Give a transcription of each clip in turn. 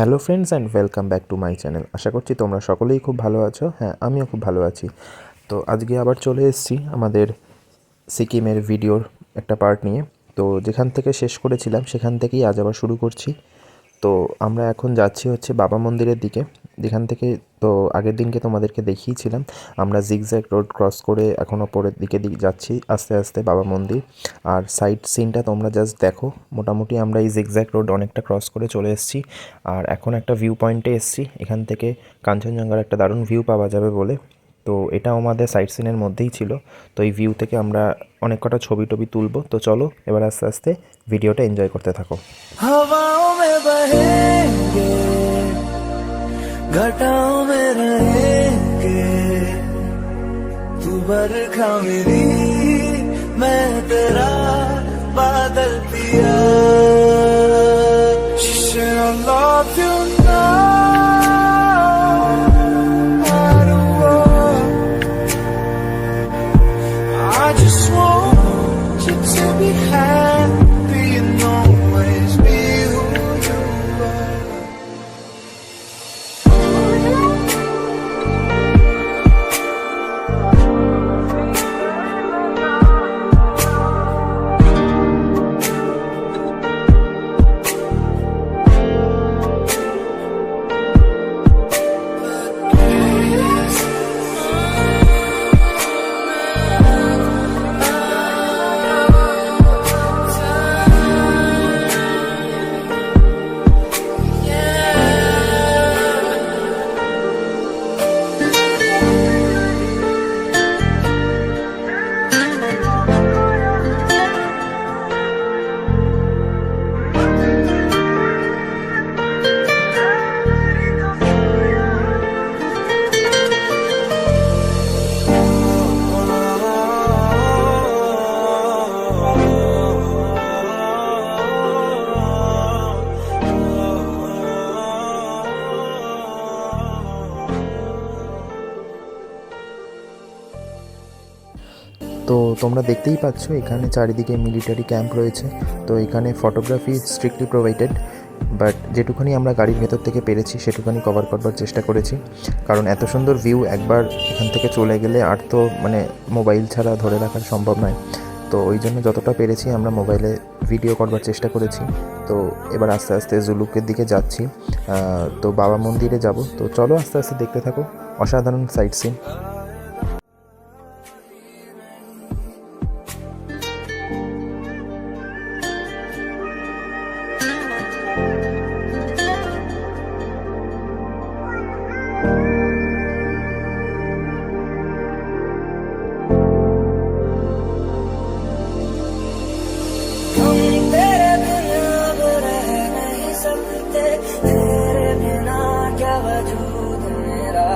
Hello friends and welcome back to my channel. আশা করছি তোমরা সকলেই খুব ভালো আছো। হ্যাঁ, আমিও খুব ভালো আছি। তো আজকে আবার চলে এসেছি আমাদের সিকিমের ভিডিওর একটা পার্ট নিয়ে। তো যেখান থেকে শেষ করেছিলাম সেখান থেকেই আজ আবার শুরু করছি। তো আমরা এখন যাচ্ছি হচ্ছে বাবা মন্দিরের দিকে, যেখান থেকে তো আগের দিনকে তোমাদেরকে দেখিয়েছিলাম আমরা জিগজ্যাগ রোড ক্রস করে এখন ওপরের দিকে যাচ্ছি আস্তে আস্তে বাবা মন্দির। আর সাইড সিনটা তোমরা জাস্ট দেখো। মোটামুটি আমরা এই জিগজ্যাগ রোড অনেকটা ক্রস করে চলে এসেছি আর এখন একটা ভিউ পয়েন্টে এসেছি। এখান থেকে কাঞ্চনজঙ্ঘার একটা দারুণ ভিউ পাওয়া যাবে বলে, তো এটা আমাদের সাইট সিনের মধ্যেই ছিল। তো এই ভিউ থেকে আমরা অনেক কটা ছবি টবি তুলবো। তো চলো এবার আস্তে আস্তে ভিডিওটা এনজয় করতে থাকো। हवाओं में बहेंगे, घटाओं में रहेंगे, तू बरखा मेरी, मैं तेरा बादल पिया। I love you now, I just want you to be happy and always be who you are. তো তোমরা দেখতেই পাচ্ছ এখানে চারিদিকে মিলিটারি ক্যাম্প রয়েছে। তো এখানে ফটোগ্রাফি স্ট্রিক্টলি প্রোভাইডেড, বাট যেটুখানি আমরা গাড়ির ভেতর থেকে পেরেছি সেটুখানি কভার করবার চেষ্টা করেছি, কারণ এত সুন্দর ভিউ একবার এখান থেকে চলে গেলে আর তো মোবাইল ছাড়া ধরে রাখা সম্ভব নয়। তো ওই জন্য যতটা পেরেছি আমরা মোবাইলে ভিডিও করবার চেষ্টা করেছি। তো এবার আস্তে আস্তে জুলুকের দিকে যাচ্ছি। তো বাবা মন্দিরে যাব। তো চলো আস্তে আস্তে দেখতে থাকো অসাধারণ সাইট সিন। हम तेरे बिना अब रह नहीं सकते, तेरे बिना क्या वजूद मेरा,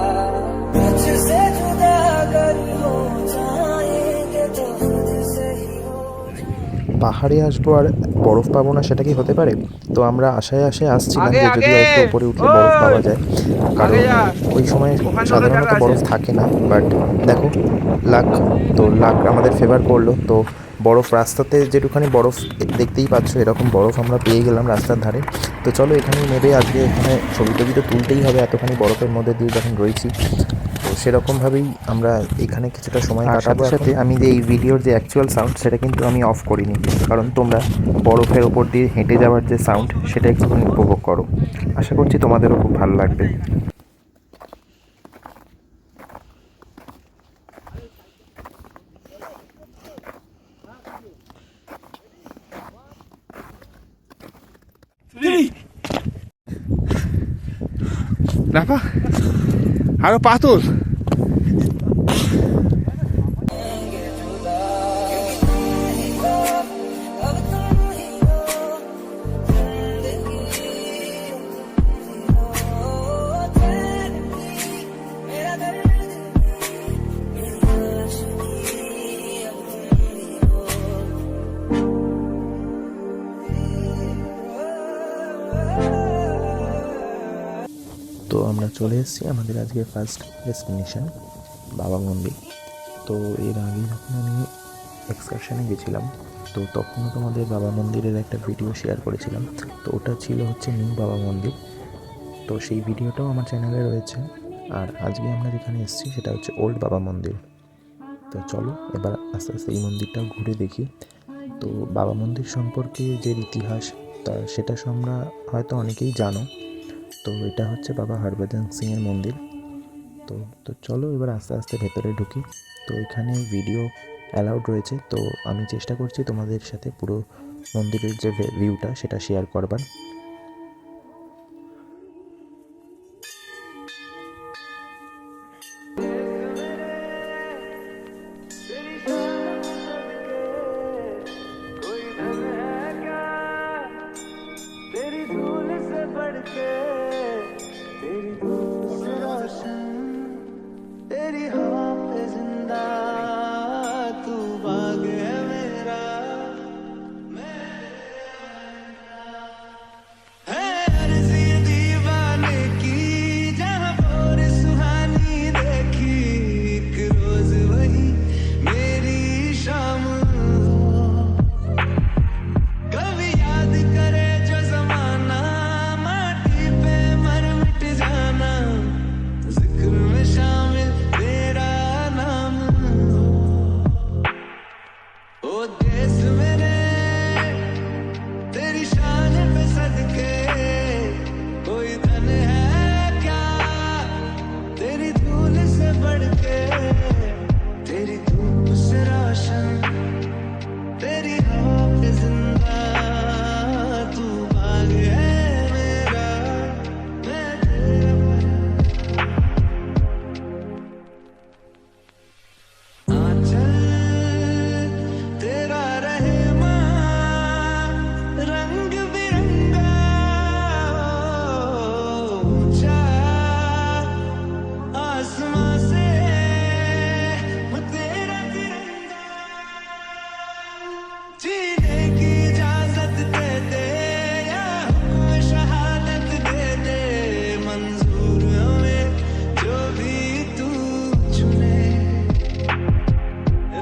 तुझसे जुदा अगर हो जाएंगे तो खुद से ही हो। পাহাড়ে আসবো আর বরফ পাবো না, সেটা কি হতে পারে? তো আমরা আশায় আশায় আসছিলাম যে যদি একটু উপরে উঠলে বরফ পাওয়া যায়, কারণ ওই সময় সাধারণত বরফ থাকে না। বাট দেখো, লাক, তো লাক আমাদের ফেভার করলো। তো বরফ রাস্তাতে যেটুখানি বরফ দেখতেই পাচ্ছ এরকম বরফ আমরা পেয়ে গেলাম রাস্তার ধারে। তো চলো এখানেই নেবে আজকে এখানে ছবি টবি তো তুলতেই হবে এতখানি বরফের মধ্যে দিয়ে যখন রয়েছি। তো সেরকমভাবেই আমরা এখানে কিছুটা সময় কাটাবো। সাথে আমি যে এই ভিডিওর যে অ্যাকচুয়াল সাউন্ড সেটা কিন্তু আমি অফ করিনি, কারণ তোমরা বরফের ওপর দিয়ে হেঁটে যাওয়ার যে সাউন্ড সেটা একটুখানি উপভোগ করো। আশা করছি তোমাদেরও খুব ভালো লাগবে। রাফা আরো পাতল। তো আমরা চলে এসেছি আমাদের আজকে ফার্স্ট ডেস্টিনেশন বাবা মন্দির। তো এর আগে যখন আমি এক্সকারশনে গেছিলাম তো তখনও তোমাদের বাবা মন্দিরের একটা ভিডিও শেয়ার করেছিলাম। তো ওটা ছিল হচ্ছে নিউ বাবা মন্দির। তো সেই ভিডিওটাও আমার চ্যানেলে রয়েছে। আর আজকে আমরা যেখানে এসেছি সেটা হচ্ছে ওল্ড বাবা মন্দির। তো চলো এবার আস্তে আস্তে এই মন্দিরটাও ঘুরে দেখি। তো বাবা মন্দির সম্পর্কে যে ইতিহাস তা সেটা তোমরা হয়তো অনেকেই জানো। তো এটা হচ্ছে বাবা হরভজন সিংয়ের মন্দির। তো তো চলো এবার আস্তে আস্তে ভেতরে ঢুকি। তো এখানে ভিডিও অ্যালাউড রয়েছে, তো আমি চেষ্টা করছি তোমাদের সাথে পুরো মন্দিরের যে ভিউটা সেটা শেয়ার করবার। तेरी धूल से बढ़ के, तेरी धूप से रोशन, तेरी हवा पे जिंदा तू बाग है मेरा, है अर्ज़ी दीवाने की जहाँ और सुहानी देखी, एक रोज वही मेरी शाम हो, कभी याद करे जो जमाना माटी पे मर मिट जाना, जिक्र में शामिल तेरा नाम हो, ओ देश मेरे तेरी शान पे सदके, कोई धन है क्या तेरी धूल से बढ़ के, तेरी धूप से रोशन, तेरी हवा पे जिंदा तू बाग है मेरा, मैं तेरा आंचल तेरा रहे मां, रंग बिरंगा ऊंचा आसमां से वो तेरा तिरंगा, जीने की इजाजत दे दे या हुक्म शहादत दे दे, मंजूर हमें जो भी तू चुने,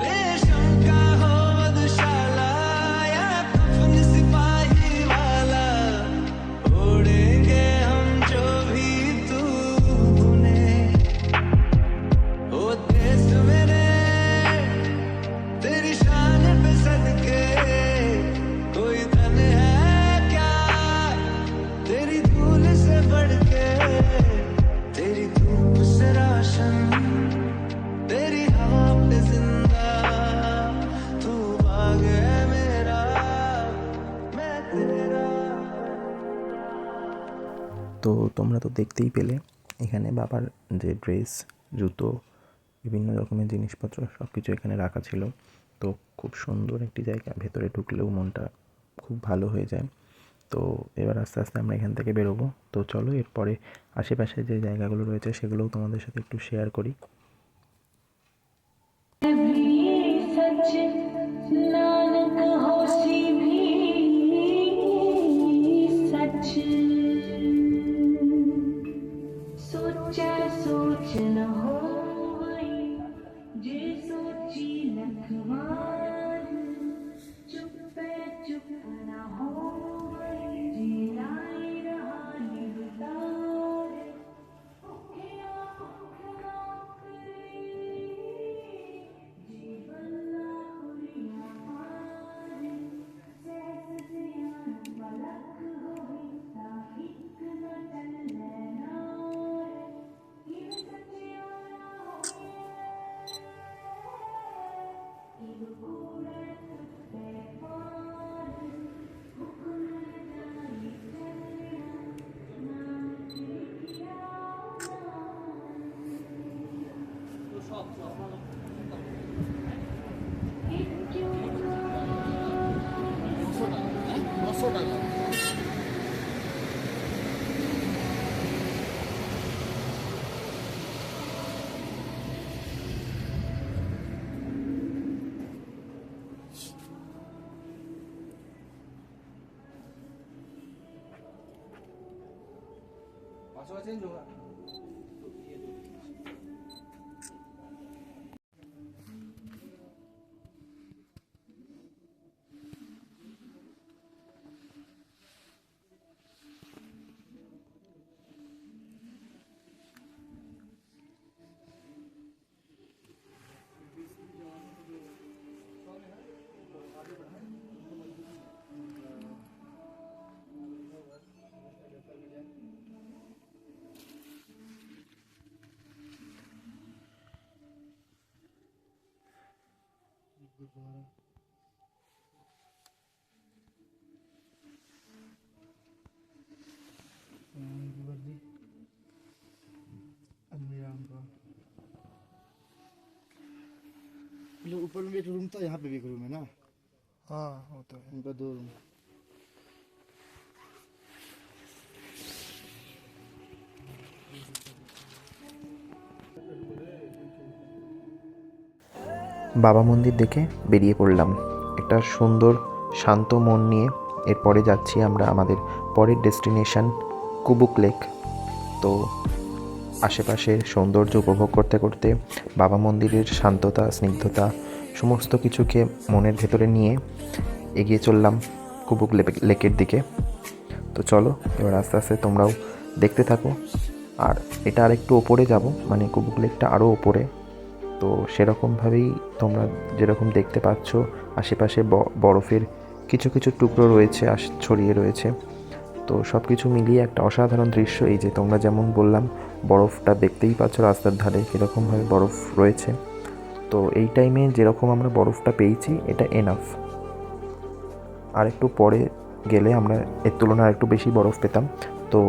रेशम का हो मधुशाला या कफन सिपाही वाला, ओढ़ेंगे हम जो भी तू बुने, ओ देश मेरे तेरी शान पे सदके, कोई धन है क्या तेरी धूल से बढ़ के, तेरी धूप से रोशन, तेरी हवा पे जिंदा तू बाग है मेरा, मैं तेरा। তো তোমরা তো দেখতেই পেলে এখানে বাবার যে ড্রেস, জুতো, বিভিন্ন রকমের জিনিসপত্র সব কিছু এখানে রাখা ছিল। তো খুব সুন্দর একটি জায়গা, ভেতরে ঢুকলেও মনটা খুব ভালো হয়ে যায়। তো এবার আস্তে আস্তে আমরা এখান থেকে বেরোবো। তো চলো এরপরে আশেপাশে যে জায়গাগুলো রয়েছে সেগুলোও তোমাদের সাথে একটু শেয়ার করি। सच नानक होसी भी सच, सोचा सोच न हो जे सोची लखवार, चुप पे चुप न हो जे राय रहा निबदार, भूखिया भूखना जीवन ना हुरिया पार, सहज ज्ञान बलक होई साहिक न चले नार, ये सचियाना होए इब कूड़े सुते पार, हुक्म जाई चले नाम किया ऊपर में एक रूम था, यहाँ पे भी एक रूम है ना, हाँ वो तो है। उनका 2 रूम। বাবা মন্দির দেখে বেরিয়ে পড়লাম একটা সুন্দর শান্ত মন নিয়ে। এরপরে যাচ্ছি আমরা আমাদের পরের ডেস্টিনেশন কুবুক লেক। তো আশেপাশের সৌন্দর্য উপভোগ করতে করতে বাবা মন্দিরের শান্ততা, স্নিগ্ধতা সমস্ত কিছুকে মনের ভেতরে নিয়ে এগিয়ে চললাম কুবুক লেকের দিকে। তো চলো এবার আস্তে আস্তে তোমরাও দেখতে থাকো। আর এটা আর একটু ওপরে যাব, মানে কুবুক লেকটা আরও ওপরে। তো সেরকমভাবেই তোমরা যেরকম দেখতে পাচ্ছ আশেপাশে বরফের কিছু কিছু টুকরো রয়েছে, ছড়িয়ে রয়েছে। তো সব কিছু মিলিয়ে একটা অসাধারণ দৃশ্য। এই যে তোমরা যেমন বললাম বরফটা দেখতেই পাচ্ছ রাস্তার ধারে কীরকমভাবে বরফ রয়েছে। তো এই টাইমে যেরকম আমরা বরফটা পেয়েছি এটা এনাফ। আর একটু পরে গেলে আমরা এর তুলনায় আর একটু বেশি বরফ পেতাম। তো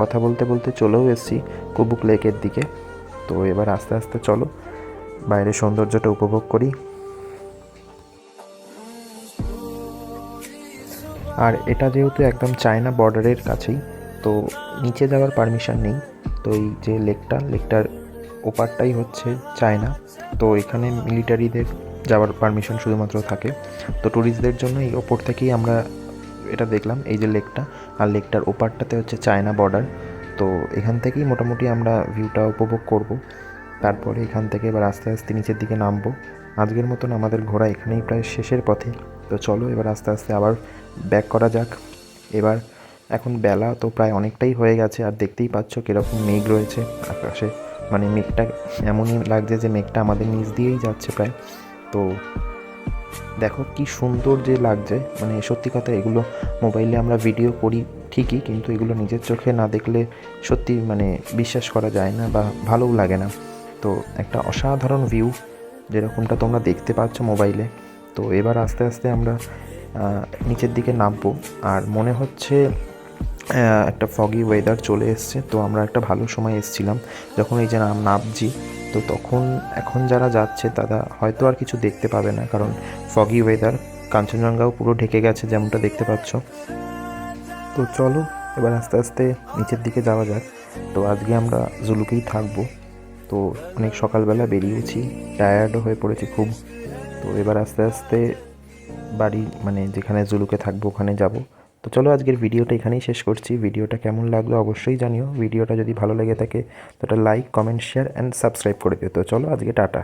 কথা বলতে বলতে চলেও এসেছি কুবুক লেকের দিকে। তো এবার আস্তে আস্তে চলো বাইরের সৌন্দর্যটা উপভোগ করি। আর এটা যেহেতু একদম চায়না বর্ডারের কাছেই, তো নিচে যাওয়ার পারমিশন নেই। তো এই যে লেকটার ওপারটাই হচ্ছে চায়না। তো এখানে মিলিটারিদের যাওয়ার পারমিশন শুধুমাত্র থাকে। তো ট্যুরিস্টদের জন্য এই ওপর থেকেই আমরা এটা দেখলাম, এই যে লেকটা, আর লেকটার ওপারটাতে হচ্ছে চায়না বর্ডার। তো এখান থেকেই মোটামুটি আমরা ভিউটা উপভোগ করব। তারপরে এখান থেকে এবার আস্তে আস্তে নিচের দিকে নামবো। আজকের মতন আমাদের ঘোরা এখানেই প্রায় শেষের পথে। তো চলো এবার আস্তে আস্তে আবার ব্যাক করা যাক। এবার এখন বেলা তো প্রায় অনেকটাই হয়ে গেছে, আর দেখতেই পাচ্ছ কীরকম মেঘ রয়েছে আকাশে। মানে মেঘটা এমনই লাগছে যে মেঘটা আমাদের নিচ দিয়েই যাচ্ছে প্রায়। তো দেখো কি সুন্দর যে লাগছে, মানে সত্যি কথা এগুলো মোবাইলে আমরা ভিডিও করি ঠিকই, কিন্তু এগুলো নিজের চোখে না দেখলে সত্যি মানে বিশ্বাস করা যায় না বা ভালোও লাগে না। তো একটা অসাধারণ ভিউ যেরকমটা তোমরা দেখতে পাচ্ছ মোবাইলে। তো এবার আস্তে আস্তে আমরা নিচের দিকে নামবো। আর মনে হচ্ছে একটা ফগি ওয়েদার চলে এসছে। তো আমরা একটা ভালো সময় এসেছিলাম যখন এই যে নামছি। তো তখন এখন যারা যাচ্ছে তারা হয়তো আর কিছু দেখতে পাবে না, কারণ ফগি ওয়েদার, কাঞ্চনজঙ্ঘাও পুরো ঢেকে গেছে যেমনটা দেখতে পাচ্ছ। তো চলো এবার আস্তে আস্তে নিচের দিকে যাওয়া যাক। তো আজকে আমরা জুলুকেই থাকবো। তো অনেক সকালবেলা বেরিয়েছি, টায়ার্ডও হয়ে পড়েছি খুব। তো এবার আস্তে আস্তে বাড়ি, মানে যেখানে জুলুকে থাকবো ওখানে যাব। তো চলো আজকের ভিডিওটা এখানেই শেষ করছি। ভিডিওটা কেমন লাগলো অবশ্যই জানিও। ভিডিওটা যদি ভালো লেগে থাকে তো একটা like, comment, share and subscribe করে দিও। তো চলো আজকে টাটা।